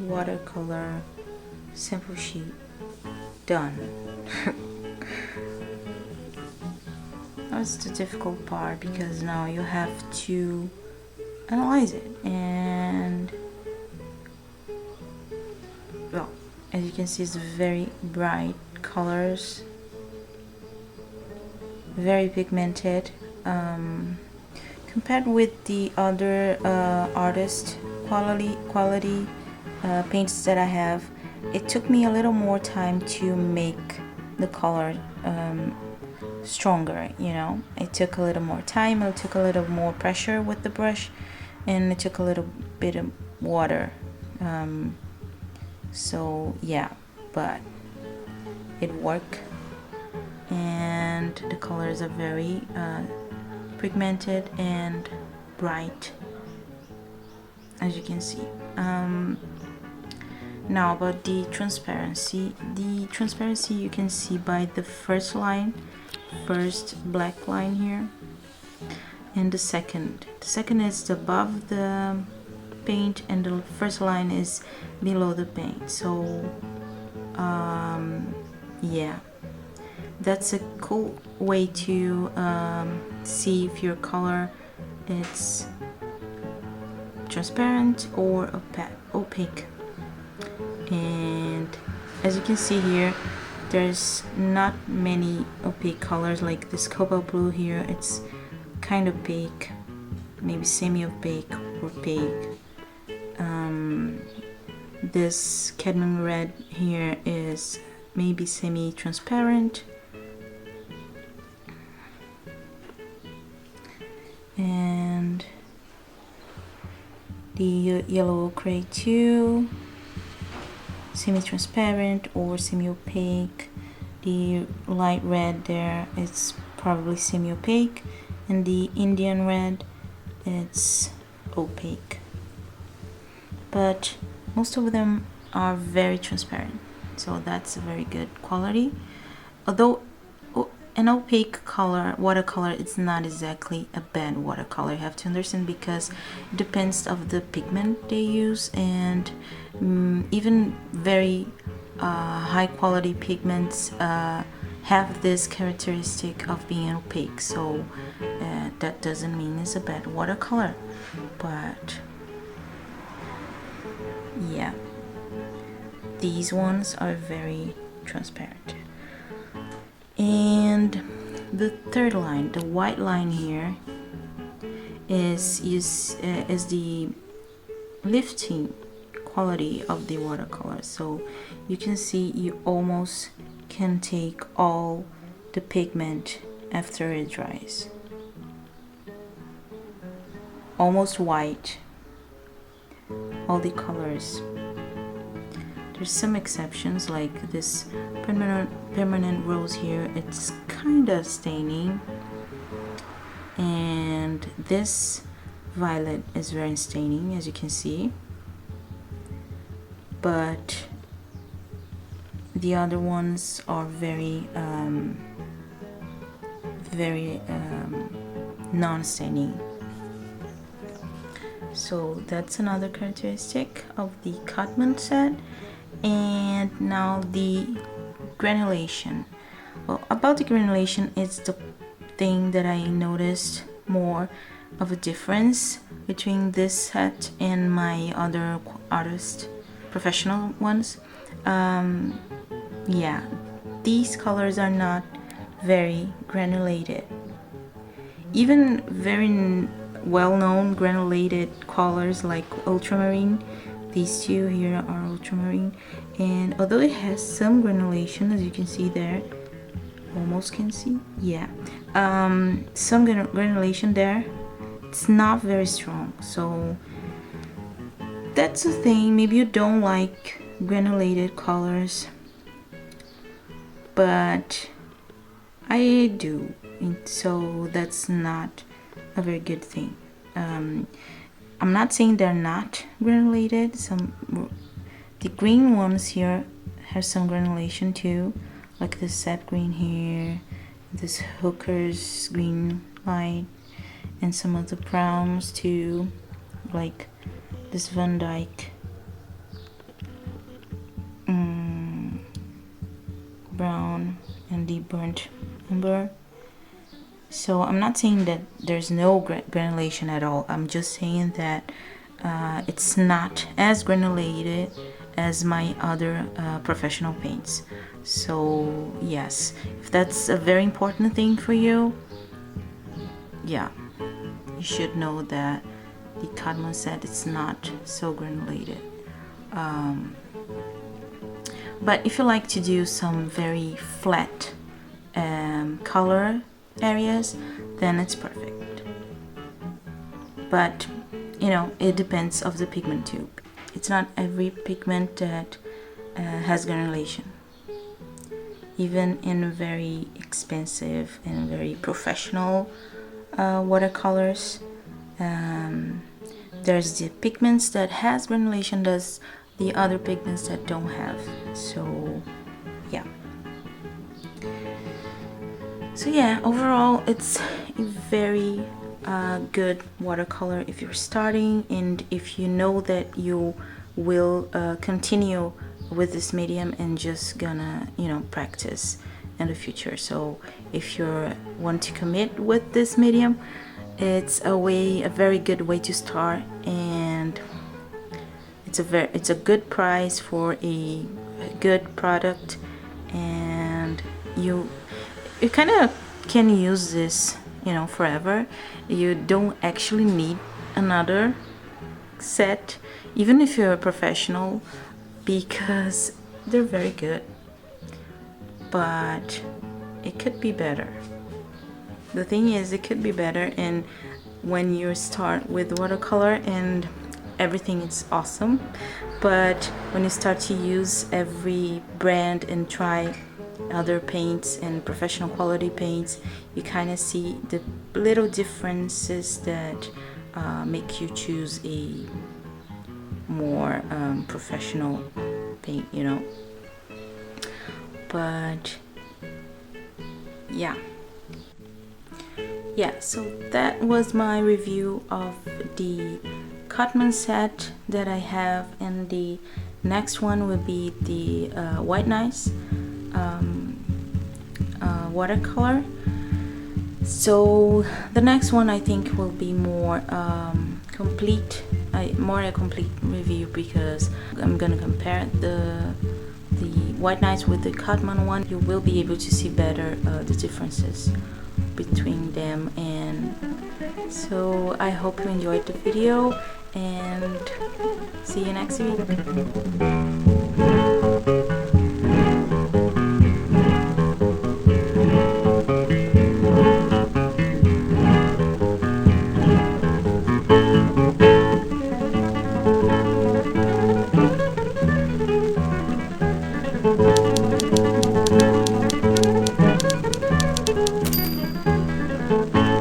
Watercolor sample sheet done. That's the difficult part, because now you have to analyze it, and well, as you can see, it's very bright colors, very pigmented, compared with the other artist quality paints that I have. It took me a little more time to make the color stronger, you know. It took a little more time, it took a little more pressure with the brush, and it took a little bit of water, so yeah, but it worked, and the colors are very pigmented and bright, as you can see. Now about the transparency. The transparency you can see by the first black line here. and the second is above the paint, and the first line is below the paint. So yeah, that's a cool way to see if your color is transparent or opaque. And as you can see here, there's not many opaque colors like this cobalt blue here. It's kind of opaque, maybe semi-opaque or opaque. This cadmium red here is maybe semi-transparent, and the yellow ochre too, semi-transparent or semi-opaque. The light red there is probably semi-opaque, and the Indian red, it's opaque. But most of them are very transparent, so that's a very good quality. Although an opaque color, watercolor, it's not exactly a bad watercolor. You have to understand, because it depends of the pigment they use, and even very high quality pigments have this characteristic of being opaque. So that doesn't mean it's a bad watercolor, but yeah, these ones are very transparent. And the third line, the white line here, is the lifting quality of the watercolor. So you can see you almost can take all the pigment after it dries, almost white, all the colors. There's some exceptions, like this permanent rose here, it's kind of staining, and this violet is very staining, as you can see, but the other ones are very non-staining. So that's another characteristic of the Cotman set. And now the granulation. Well, about the granulation, it's the thing that I noticed more of a difference between this set and my other artist professional ones. Yeah, these colors are not very granulated. Even very well-known granulated colors like ultramarine, these two here are ultramarine, and although it has some granulation, as you can see there, almost can see, yeah, some granulation there, it's not very strong. So that's the thing. Maybe you don't like granulated colors, but I do, so that's not a very good thing. I'm not saying they're not granulated. The green ones here have some granulation too, like this sap green here, this Hooker's green light, and some of the browns too, like this Van Dyke brown and the burnt umber. So I'm not saying that there's no granulation at all. I'm just saying that it's not as granulated as my other professional paints. So yes, if that's a very important thing for you, yeah, you should know that the Cotman set, it's not so granulated. But if you like to do some very flat color areas, then it's perfect. But you know, it depends of the pigment too. It's not every pigment that has granulation. Even in very expensive and very professional watercolors, there's the pigments that has granulation, there's the other pigments that don't have. So yeah. So yeah, overall it's a very good watercolor if you're starting, and if you know that you will continue with this medium and just gonna, you know, practice in the future. So if you want to commit with this medium, it's a very good way to start, and it's a good price for a good product, and you kind of can use this, you know, forever. You don't actually need another set, even if you're a professional, because they're very good, but it could be better. The thing is, it could be better, and when you start with watercolor and everything is awesome, but when you start to use every brand and try other paints and professional quality paints, you kind of see the little differences that make you choose a more professional paint, you know. But yeah, so that was my review of the Cotman set that I have, and the next one will be the White Nice watercolor. So the next one I think will be more complete, a complete review, because I'm gonna compare the White Nights with the Cotman one. You will be able to see better the differences between them. And so I hope you enjoyed the video, and see you next week.